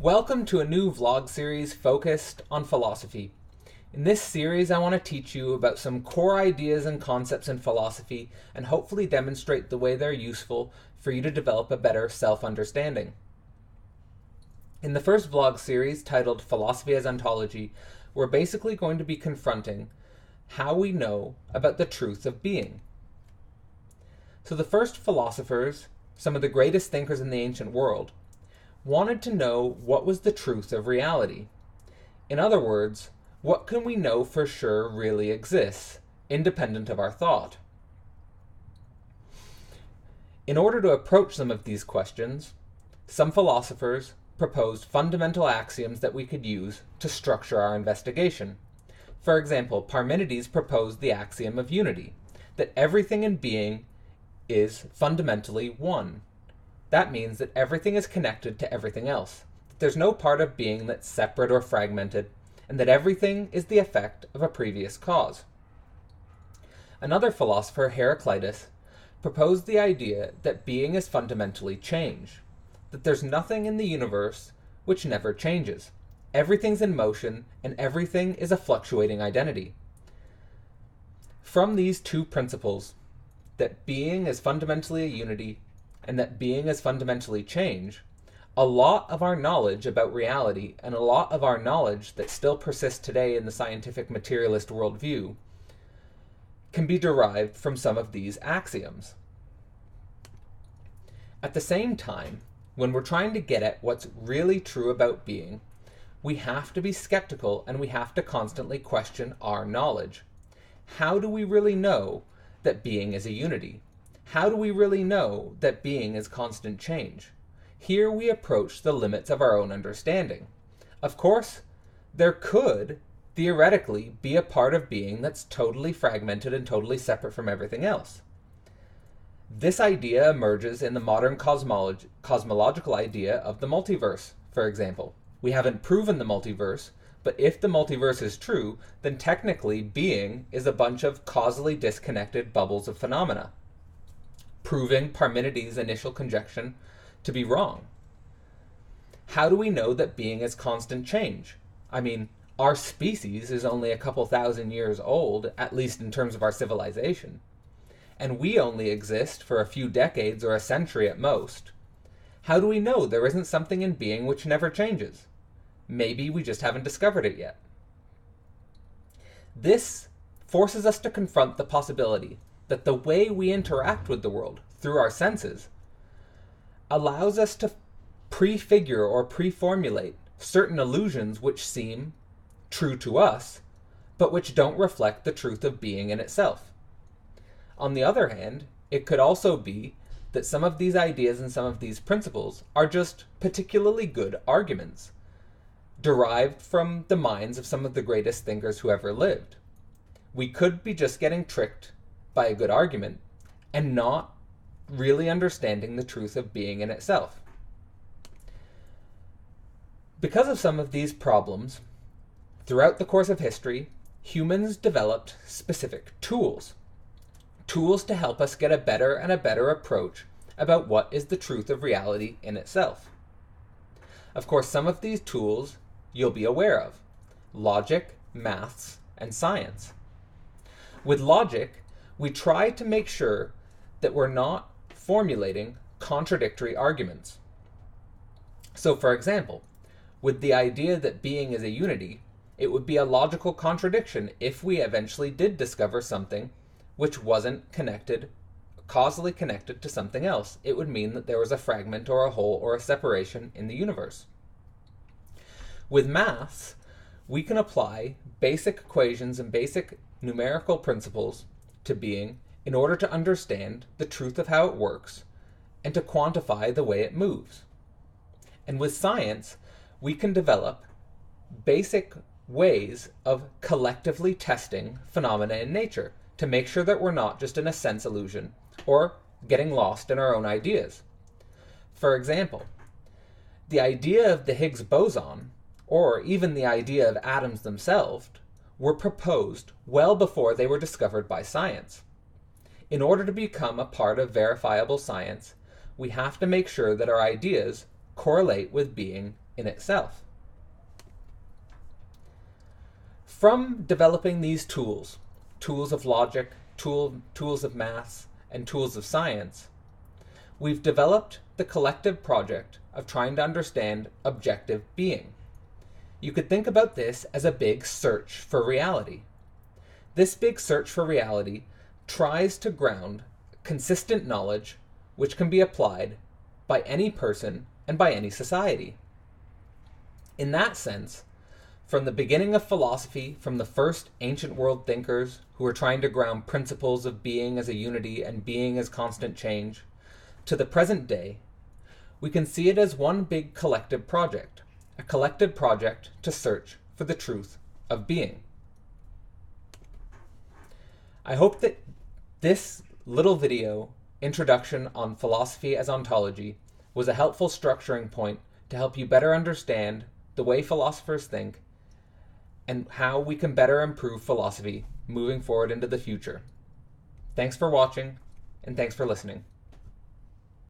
Welcome to a new vlog series focused on philosophy. In this series, I want to teach you about some core ideas and concepts in philosophy and hopefully demonstrate the way they're useful for you to develop a better self-understanding. In the first vlog series, titled Philosophy as Ontology, we're basically going to be confronting how we know about the truth of being. So the first philosophers, some of the greatest thinkers in the ancient world, wanted to know what was the truth of reality. In other words, what can we know for sure really exists, independent of our thought? In order to approach some of these questions, some philosophers proposed fundamental axioms that we could use to structure our investigation. For example, Parmenides proposed the axiom of unity, that everything in being is fundamentally one. That means that everything is connected to everything else, that there's no part of being that's separate or fragmented, and that everything is the effect of a previous cause. Another philosopher, Heraclitus, proposed the idea that being is fundamentally change, that there's nothing in the universe which never changes. Everything's in motion, and everything is a fluctuating identity. From these two principles, that being is fundamentally a unity and that being is fundamentally change, a lot of our knowledge about reality and a lot of our knowledge that still persists today in the scientific materialist worldview can be derived from some of these axioms. At the same time, when we're trying to get at what's really true about being, we have to be skeptical and we have to constantly question our knowledge. How do we really know that being is a unity? How do we really know that being is constant change? Here we approach the limits of our own understanding. Of course, there could, theoretically, be a part of being that's totally fragmented and totally separate from everything else. This idea emerges in the modern cosmological idea of the multiverse, for example. We haven't proven the multiverse, but if the multiverse is true, then technically being is a bunch of causally disconnected bubbles of phenomena, proving Parmenides' initial conjecture to be wrong. How do we know that being is constant change? I mean, our species is only a couple thousand years old, at least in terms of our civilization, and we only exist for a few decades or a century at most. How do we know there isn't something in being which never changes? Maybe we just haven't discovered it yet. This forces us to confront the possibility that the way we interact with the world through our senses allows us to prefigure or preformulate certain illusions which seem true to us, but which don't reflect the truth of being in itself. On the other hand, it could also be that some of these ideas and some of these principles are just particularly good arguments, derived from the minds of some of the greatest thinkers who ever lived. We could be just getting tricked by a good argument and not really understanding the truth of being in itself. Because of some of these problems, throughout the course of history, humans developed specific tools to help us get a better and a better approach about what is the truth of reality in itself. Of course, some of these tools you'll be aware of: logic, maths, and science. With logic, we try to make sure that we're not formulating contradictory arguments. So, for example, with the idea that being is a unity, it would be a logical contradiction if we eventually did discover something which wasn't causally connected to something else. It would mean that there was a fragment or a hole or a separation in the universe. With maths, we can apply basic equations and basic numerical principles to being in order to understand the truth of how it works and to quantify the way it moves. And with science, we can develop basic ways of collectively testing phenomena in nature to make sure that we're not just in a sense illusion or getting lost in our own ideas. For example, the idea of the Higgs boson, or even the idea of atoms themselves, were proposed well before they were discovered by science. In order to become a part of verifiable science, we have to make sure that our ideas correlate with being in itself. From developing these tools of logic, tools of maths, and tools of science, we've developed the collective project of trying to understand objective being. You could think about this as a big search for reality. This big search for reality tries to ground consistent knowledge which can be applied by any person and by any society. In that sense, from the beginning of philosophy, from the first ancient world thinkers who were trying to ground principles of being as a unity and being as constant change, to the present day, we can see it as one big collective project, a collective project to search for the truth of being. I hope that this little video introduction on philosophy as ontology was a helpful structuring point to help you better understand the way philosophers think and how we can better improve philosophy moving forward into the future. Thanks for watching, and thanks for listening.